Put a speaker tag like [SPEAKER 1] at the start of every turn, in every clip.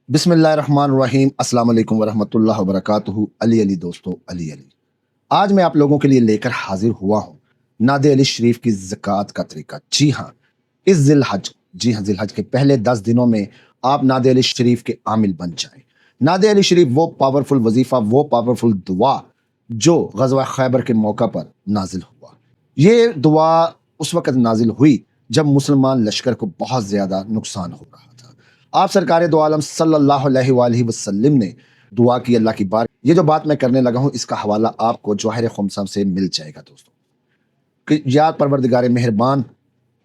[SPEAKER 1] बिस्मिल्लाहिर्रहमानिर्रहीम अस्सलाम वालेकुम वरहमतुल्लाहि वबरकातुहू। अली अली दोस्तों, अली अली। आज मैं आप लोगों के लिए लेकर हाजिर हुआ हूँ नादे अली शरीफ की ज़कात का तरीका। जी हाँ, इस जिलहज जी हाँ जिलहज के पहले 10 दिनों में आप नादे अली शरीफ के आमिल बन जाएं। नादे अली शरीफ वो पावरफुल वजीफा, वो पावरफुल दुआ जो गज़वा खैबर के मौका पर नाजिल हुआ। ये दुआ उस वक़्त नाजिल हुई जब मुसलमान लश्कर को बहुत ज़्यादा नुकसान हो रहा था। आप सरकार दो आलम सल्लल्लाहु अलैहि वसल्लम ने दुआ की अल्लाह की बार। ये जो बात मैं करने लगा हूँ इसका हवाला आपको जवाहिर खुमसा से मिल जाएगा दोस्तों। कि या परवरदिगार मेहरबान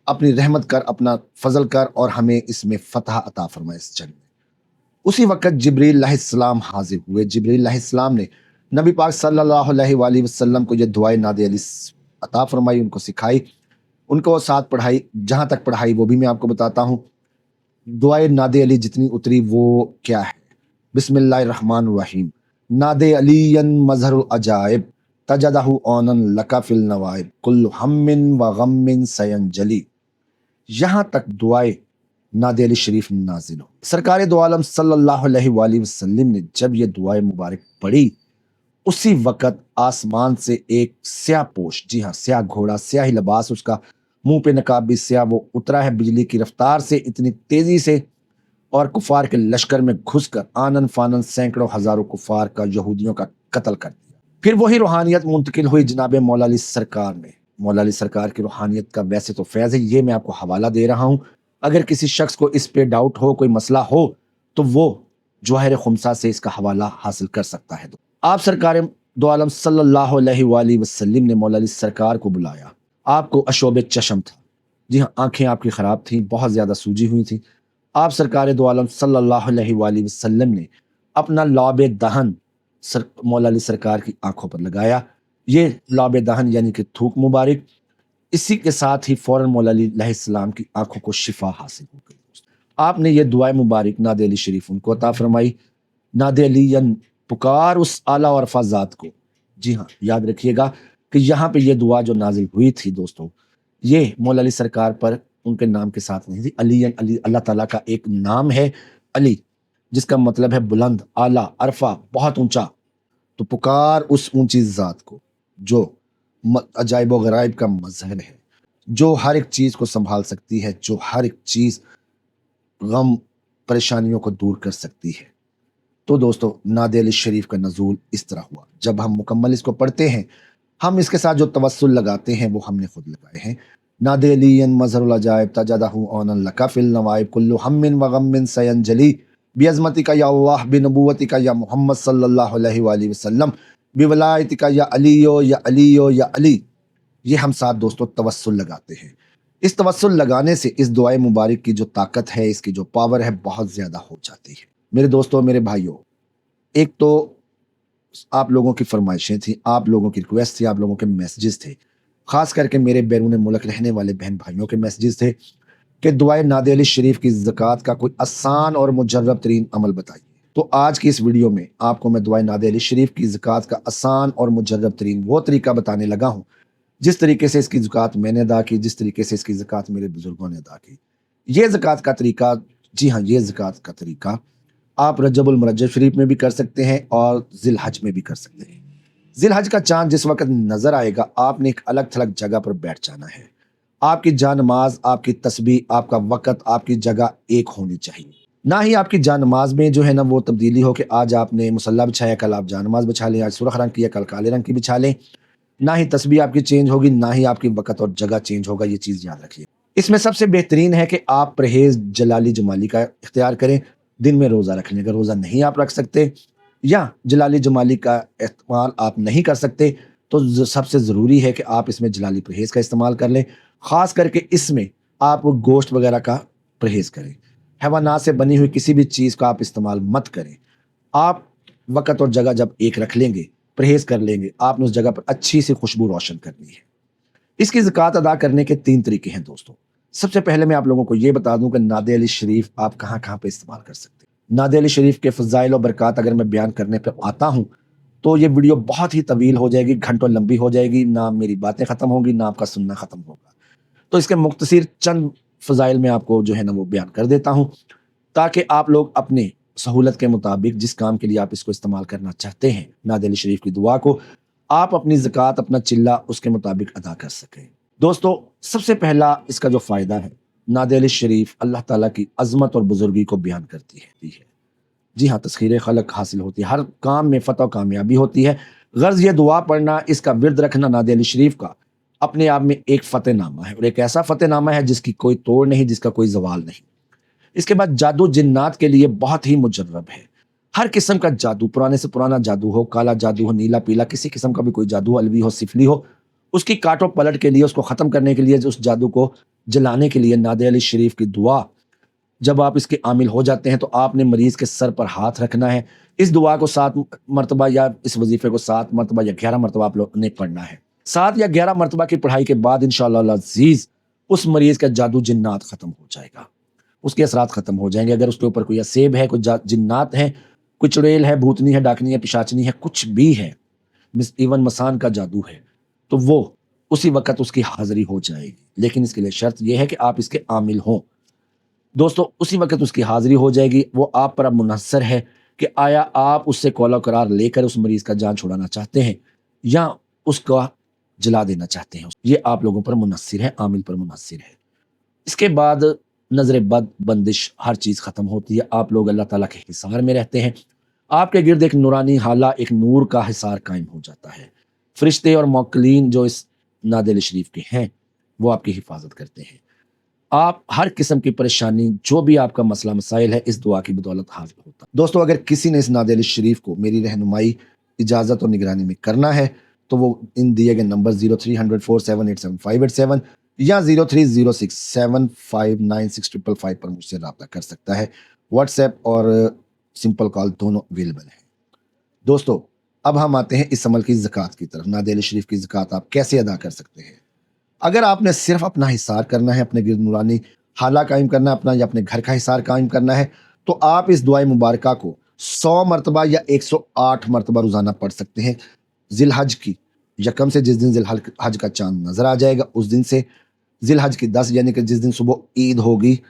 [SPEAKER 1] अपनी रहमत कर, अपना फजल कर और हमें इसमें फतह अता फरमा इस जंग में। उसी वक्त जिब्रील अलैहिस्सलाम हाजिर हुए। जिब्रील अलैहिस्सलाम ने नबी पाक सल्लल्लाहु अलैहि वसल्लम को ये दुआए नादे अली अता फरमाई, उनको सिखाई, उनको साथ पढ़ाई। जहां तक पढ़ाई वो भी मैं आपको बताता हूँ। दुआए नादे अली जितनी उतरी वो क्या है। बिस्मिल्लाहिर्रहमानिर्रहीम। नादे अलीयन मजहरुल अजाइब तजदहु ओनन लका फिल नवाइब कुल्लु हम्मिन व गम्मिन सयंजली। यहाँ तक दुआए नादे अली शरीफ नाजिल हो। सरकार दो आलम सल्लल्लाहु अलैहि वसल्लम ने जब ये दुआए मुबारक पढ़ी, उसी वक़्त आसमान से एक स्याह पोश, जी हाँ स्याह घोड़ा, स्याही लिबास उसका, मुंह पे नकाब भी स्याह, वो उतरा है बिजली की रफ्तार से, इतनी तेजी से, और कुफार के लश्कर में घुसकर आनन फानन सैकड़ों हजारों कुफार का, यहूदियों का कत्ल कर दिया। फिर वही रूहानियत मुंतकिल हुई जनाब मौला अली सरकार में। मौला अली सरकार की रूहानियत का वैसे तो फैज़ है, ये मैं आपको हवाला दे रहा हूँ। अगर किसी शख्स को इस पे डाउट हो, कोई मसला हो, तो वो जवाहिर खुमसा से इसका हवाला हासिल कर सकता है। आप सरकार दो आलम सल्लल्लाहु अलैहि वसल्लम ने मौला अली सरकार को बुलाया। आपको अशोब चशम था, जी हाँ आंखें आपकी खराब थी, बहुत ज्यादा सूजी हुई थी। आप सरकार दो आलम सल्लल्लाहु अलैहि वसल्लम ने अपना लौब दहन मौला अली सरकार की आंखों पर लगाया। ये लौब दहन यानी कि थूक मुबारक। इसी के साथ ही फौरन मौला अली अलैहिस्सलाम की आंखों को शिफा हासिल हो गई। आपने ये दुआ मुबारक नादे अली शरीफ उनको अता फरमाई। नादे अलीयन, पुकार उस आला और अरफा ज़ात को। जी हाँ, याद रखिएगा कि यहाँ पे ये दुआ जो नाजिल हुई थी दोस्तों, ये मौला अली सरकार पर उनके नाम के साथ नहीं थी। अलीयन, अली अल्लाह ताला का एक नाम है अली, जिसका मतलब है बुलंद, आला, अरफा, बहुत ऊंचा। तो पुकार उस ऊंची ज़ात को जो अजाइब व गराइब का मज़हर है, जो हर एक चीज़ को संभाल सकती है, जो हर एक चीज़ गम परेशानियों को दूर कर सकती है। तो दोस्तों, नादे अली शरीफ का नज़ूल इस तरह हुआ। जब हम मुकम्मल इसको पढ़ते हैं, हम इसके साथ जो तवस्सुल लगाते हैं वो हमने खुद लगाए हैं। नादे अलीयन मज़हरुल अजाइब तजदहु ओनन लका फिल नवाइब कुल्लु हम्मिन व गम्मिन सयंजली बिअज़मतिका या अल्लाह बिनबुव्वतिका या मोहम्मद सल्लल्लाहु अलैहि वसल्लम बिवलायतिका या अलियो या अलियो या अली। ये हम साथ दोस्तों तवस्सुल लगाते हैं। इस तवस्सुल लगाने से इस दुआए मुबारक की जो ताकत है, इसकी जो पावर है, बहुत ज़्यादा हो जाती है। मेरे दोस्तों, मेरे भाइयों, एक तो आप लोगों की फरमाइशें थी, आप लोगों की रिक्वेस्ट थी, आप लोगों के मैसेजेस थे, खास करके मेरे बैरून मुल्क रहने वाले बहन भाइयों के मैसेजेस थे कि दुआए नादे अली शरीफ की ज़कात का कोई आसान और मुजर्रब तरीन अमल बताइए। तो आज की इस वीडियो में आपको मैं दुआए नादे अली शरीफ की ज़कात का आसान और मुजर्रब तरीन वो तरीका बताने लगा हूँ, जिस तरीके से इसकी ज़कात मैंने अदा की, जिस तरीके से इसकी ज़कात मेरे बुजुर्गों ने अदा की। ये ज़कात का तरीका, जी हाँ ये ज़कात का तरीका आप रजबुल मुरज्जब शरीफ में भी कर सकते हैं और जिलहज में भी कर सकते हैं। जिलहज का चांद जिस वक्त नजर आएगा, आपने एक अलग थलग जगह पर बैठ जाना है। आपकी जानमाज, आपकी तस्बीह, आपका वक़्त, आपकी जगह एक होनी चाहिए। ना ही आपकी जानमाज में जो है ना वो तब्दीली हो कि आज आपने मुसल्ला बिछाया, कल आप जानमाज बिछा लें, आज सुर्ख रंग की है, कल काले रंग की बिछा लें। ना ही तस्बीह आपकी चेंज होगी, ना ही आपकी वक़्त और जगह चेंज होगा। ये चीज़ याद रखिए। इसमें सबसे बेहतरीन है कि आप परहेज़ जलाली जमाली का इख्तियार करें। दिन में रोज़ा रख लें। अगर रोज़ा नहीं आप रख सकते या जलाली जमाली का इस्तेमाल आप नहीं कर सकते, तो सबसे ज़रूरी है कि आप इसमें जलाली परहेज़ का इस्तेमाल कर लें। ख़ास करके इसमें आप गोश्त वगैरह का परहेज़ करें। हैवानात से बनी हुई किसी भी चीज़ का आप इस्तेमाल मत करें। आप वक़्त और जगह जब एक रख लेंगे, परहेज़ कर लेंगे, आपने उस जगह पर अच्छी सी खुशबू रोशन करनी है। इसकी ज़कात अदा करने के 3 तरीके हैं दोस्तों। सबसे पहले मैं आप लोगों को ये बता दूं कि नादे अली शरीफ आप कहाँ-कहाँ पे इस्तेमाल कर सकते हैं। नादे अली शरीफ के फ़ज़ाइल और बरक़ात अगर मैं बयान करने पे आता हूँ, तो ये वीडियो बहुत ही तवील हो जाएगी, घंटों लंबी हो जाएगी, ना मेरी बातें ख़त्म होंगी, ना आपका सुनना ख़त्म होगा। तो इसके मुख्तसर चंद फ़ज़ाइल मैं आपको जो है ना वो बयान कर देता हूँ, ताकि आप लोग अपने सहूलत के मुताबिक जिस काम के लिए आप इसको इस्तेमाल करना चाहते हैं, नादे अली शरीफ की दुआ को आप अपनी ज़कात, अपना चिल्ला उसके मुताबिक अदा कर सकें। दोस्तों, सबसे पहला इसका जो फ़ायदा है, नादे अली शरीफ अल्लाह ताला की अज़मत और बुज़ुर्गी को बयान करती है। जी हाँ, तस्ख़ीर खलक हासिल होती है, हर काम में फ़तह और कामयाबी होती है। गर्ज़ ये दुआ पढ़ना, इसका विर्द रखना नादे अली शरीफ का अपने आप में एक फ़तेहनामा है, और एक ऐसा फ़तेहनामा है जिसकी कोई तोड़ नहीं, जिसका कोई ज़वाल नहीं। इसके बाद जादू जिन्नात के लिए बहुत ही मुजर्रब है। हर किस्म का जादू, पुराने से पुराना जादू हो, काला जादू हो, नीला पीला, किसी किस्म का भी कोई जादू, अलवी हो, सिफली हो, उसकी काटो पलट के लिए, उसको ख़त्म करने के लिए, उस जादू को जलाने के लिए नादे अली शरीफ की दुआ जब आप इसके आमिल हो जाते हैं तो आपने मरीज़ के सर पर हाथ रखना है। इस दुआ को 7 मरतबा या इस वज़ीफ़े को 7 मरतबा या 11 मरतबा आप लोग ने पढ़ना है। 7 या 11 मरतबा की पढ़ाई के बाद इंशाअल्लाह अज़ीज़ उस मरीज़ का जादू जिन्नात ख़त्म हो जाएगा, उसके असरात ख़त्म हो जाएंगे। अगर उसके ऊपर कोई असेब है, कोई जिन्नात है, कोई चुड़ैल है, भूतनी है, डाकनी है, पिशाचनी है, कुछ भी है, इवन मसान का जादू है, तो वो उसी वक़्त उसकी हाज़िरी हो जाएगी। लेकिन इसके लिए शर्त यह है कि आप इसके आमिल हों। दोस्तों, उसी वक़्त उसकी हाज़िरी हो जाएगी। वो आप पर अब मुनहसर है कि आया आप उससे कौलो करार लेकर उस मरीज़ का जान छुड़ाना चाहते हैं या उसका जला देना चाहते हैं। ये आप लोगों पर मुनहसर है, आमिल पर मुनहसर है। इसके बाद नज़र बद, बंदिश, हर चीज़ ख़त्म होती है। आप लोग अल्लाह ताला के हिसार में रहते हैं। आपके गिर्द एक नूरानी हाला, एक नूर का हिसार कायम हो जाता है। फ़रिश्ते और मौक्किलीन जो इस नादे अली शरीफ के हैं, वो आपकी हिफाजत करते हैं। आप हर किस्म की परेशानी, जो भी आपका मसला मसाइल है, इस दुआ की बदौलत हासिल होता है। दोस्तों, अगर किसी ने इस नादे अली शरीफ को मेरी रहनुमाई, इजाज़त और निगरानी में करना है तो वो इन दिए गए नंबर 0300 4787587 या 0306759655 पर मुझसे रब्ता कर सकता है। व्हाट्सएप और सिंपल कॉल दोनों अवेलेबल हैं। दोस्तों, अब हम आते हैं इस अमल की ज़कात की तरफ। नादे अली शरीफ की ज़कात आप कैसे अदा कर सकते हैं? अगर आपने सिर्फ अपना हिसार करना है, अपने गिर्द नूरानी हाला कायम करना है अपना, या अपने घर का हिसार कायम करना है, तो आप इस दुआए मुबारका को 100 मरतबा या 108 मरतबा रोज़ाना पढ़ सकते हैं। ज़िलहज की यकम से, जिस दिन ज़िलहज का चांद नज़र आ जाएगा, उस दिन से ज़िलहज की 10 यानी कि जिस दिन सुबह ईद होगी,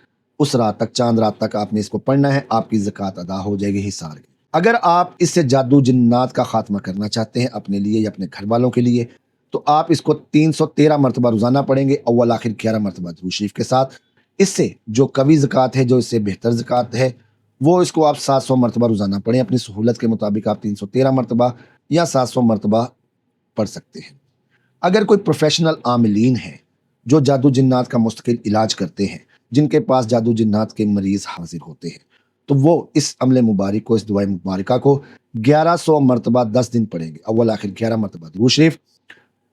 [SPEAKER 1] उस रात तक, चांद रात तक आपने इसको पढ़ना है। आपकी ज़कात अदा हो जाएगी हिसार की। अगर आप इससे जादू जिन्नात का खात्मा करना चाहते हैं अपने लिए या अपने घर वालों के लिए, तो आप इसको 313 मरतबा रोज़ाना पढ़ेंगे, अव्वल आखिर 11 मरतबा दुरूद शरीफ के साथ। इससे जो कवी ज़कात है, जो इससे बेहतर ज़कात है, वो इसको आप 700 मरतबा रोज़ाना पढ़ें। अपनी सहूलत के मुताबिक आप 313 मरतबा या 700 मरतबा पढ़ सकते हैं। अगर कोई प्रोफेशनल आमिलीन है जो जादू जिन्नात का मुस्तकिल इलाज करते हैं, जिनके पास जादू जिन्नात के मरीज़ हाजिर होते हैं, तो वो इस अमले मुबारक को, इस दुआए मुबारका को 1100 मरतबा 10 दिन पढ़ेंगे। अव्वल आखिर 11 मरतबा दुरूद शरीफ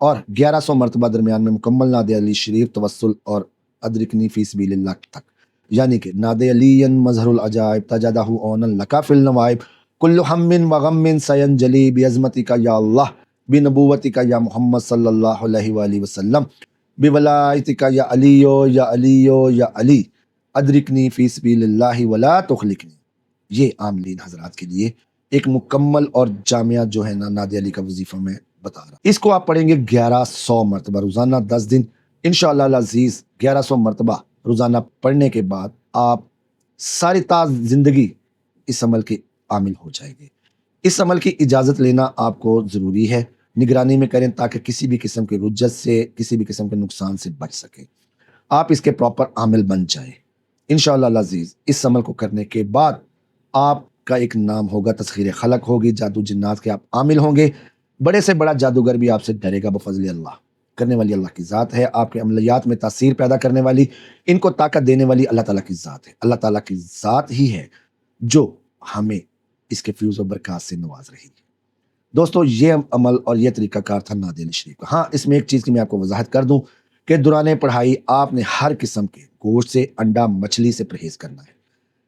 [SPEAKER 1] और 1100 मरतबा दरमियान में मुकम्मल नादे अली शरीफ, तवस्सुल और अदरिकनी फी सबीलिल्लाह तक, यानी कि नादे अलीयन मज़हरुल अजाइब तजदहु औनन लका फिल नवाइब कुल्लु हम्मिन व गम्मिन सयंजली बिअज़मतिका या अल्लाह बिनबुव्वतिका या मुहम्मद सल्लल्लाहु अलैहि वसल्लम बिवलायतिका या अलियो या अलियो या अली अदरिकनी फी सबीलिल्लाह वला तुखलिकनी। ये आमिलीन हज़रात के लिए एक मुकम्मल और जामिया जो है ना नादे अली का वजीफ़ा में बता रहा। इसको आप पढ़ेंगे 1100 मरतबा रोज़ाना 10 दिन। इंशाअल्लाह अज़ीज़ 1100 मरतबा रोज़ाना पढ़ने के बाद आप सारी ताज़ ज़िंदगी इस अमल के आमिल हो जाएंगे। इस अमल की इजाज़त लेना आपको ज़रूरी है। निगरानी में करें ताकि किसी भी किस्म की रुज्जत से, किसी भी किस्म के नुकसान से बच सकें। आप इसके प्रॉपर आमिल बन जाएं। इंशाअल्लाह अज़ीज़ इस अमल को करने के बाद आपका एक नाम होगा, तस्ख़ीर खलक होगी, जादू जिन्नात के आप आमिल होंगे। बड़े से बड़ा जादूगर भी आपसे डरेगा बफ़ज़्ल अल्लाह। करने वाली अल्लाह की ज़ात है, आपके अमलियात में तासीर पैदा करने वाली, इनको ताकत देने वाली अल्लाह ताला की ज़ात है। अल्लाह ताला की ज़ात ही है जो हमें इसके फ्यूज़ और बरक़ात से नवाज रही है। दोस्तों, ये अमल और ये तरीक़ाकार था नादे अली शरीफ का। हाँ, इसमें एक चीज़ की मैं आपको वज़ाहत कर दूँ कि दौरान पढ़ाई आपने हर किस्म के गोश्त से, अंडा, मछली से परहेज़ करना है।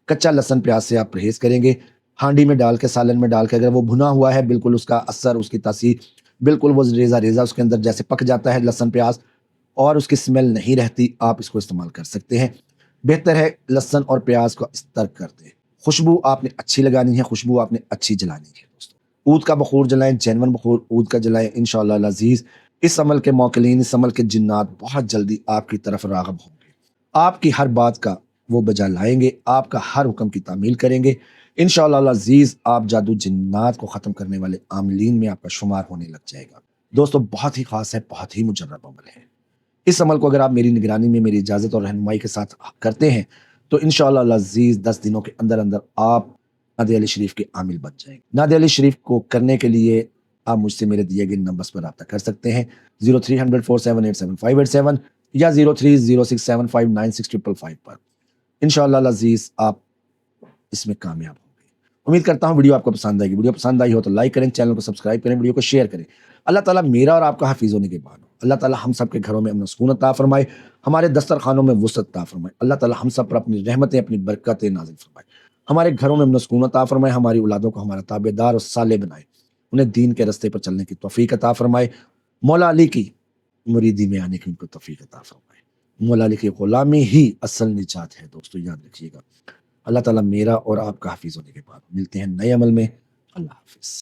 [SPEAKER 1] कच्चा लहसुन प्याज से आप परहेज़ करेंगे। हांडी में डाल के, सालन में डाल के, अगर वो भुना हुआ है, बिल्कुल उसका असर, उसकी तासीर बिल्कुल वो रेज़ा रेज़ा उसके अंदर जैसे पक जाता है लहसुन प्याज और उसकी स्मेल नहीं रहती, आप इसको इस्तेमाल कर सकते हैं। बेहतर है लहसुन और प्याज को इस तरह कर दें। खुशबू आपने अच्छी लगानी है, खुशबू आपने अच्छी जलानी है। दोस्तों, ऊद का बखूर जलाएं, जैनवन बखूर ऊद का जलाएं। इंशाअल्लाह अज़ीज़ इस अमल के मौकिलीन, इस अमल के जिन्नात बहुत जल्दी आपकी तरफ राग़िब होंगे। आपकी हर बात का वो बजा लाएंगे, आपका हर हुक्म की तामील करेंगे। इंशाअल्लाह अज़ीज़ आप जादू जिन्नात को ख़त्म करने वाले आमिलीन में आपका शुमार होने लग जाएगा। दोस्तों बहुत ही ख़ास है, बहुत ही मुजर्रब अमल है। इस अमल को अगर आप मेरी निगरानी में, मेरी इजाज़त और रहनुमाई के साथ करते हैं तो इंशाअल्लाह अज़ीज़ 10 दिनों के अंदर अंदर आप नादे अली शरीफ के आमिल बन जाएंगे। नादे अली शरीफ को करने के लिए आप मुझसे मेरे दिए गए नंबर्स पर रब्ता कर सकते हैं 0300 4787587 या 0306759655 पर। इंशाअल्लाह अज़ीज़ आप इसमें कामयाब होंगे। उम्मीद करता हूँ वीडियो आपको पसंद आएगी। वीडियो पसंद आई हो तो लाइक करें, चैनल को सब्सक्राइब करें, वीडियो को शेयर करें। अल्लाह ताला मेरा और आपका हाफिज़ होने के बाद अल्लाह ताला हम सब के घरों में अमन सुकून अता फरमाए, हमारे दस्तरखानों में वुसअत अता फरमाए। अल्लाह ताला हम सब पर अपनी रहमतें, अपनी बरकतें नाज़िल फरमाए। हमारे घरों में अमन सुकून अता फरमाए, हमारी औलादों को हमारा ताबेदार और साले बनाए, उन्हें दीन के रास्ते पर चलने की तौफीक अता फरमाए। मौला अली की मुरीदी में आने की उनको तौफीक अता फरमाए। मौला अली की गुलामी ही असल निजात है। दोस्तों याद रखिएगा। अल्लाह ताला मेरा और आपका हाफिज़ होने के बाद मिलते हैं नए अमल में। अल्लाह हाफिज़।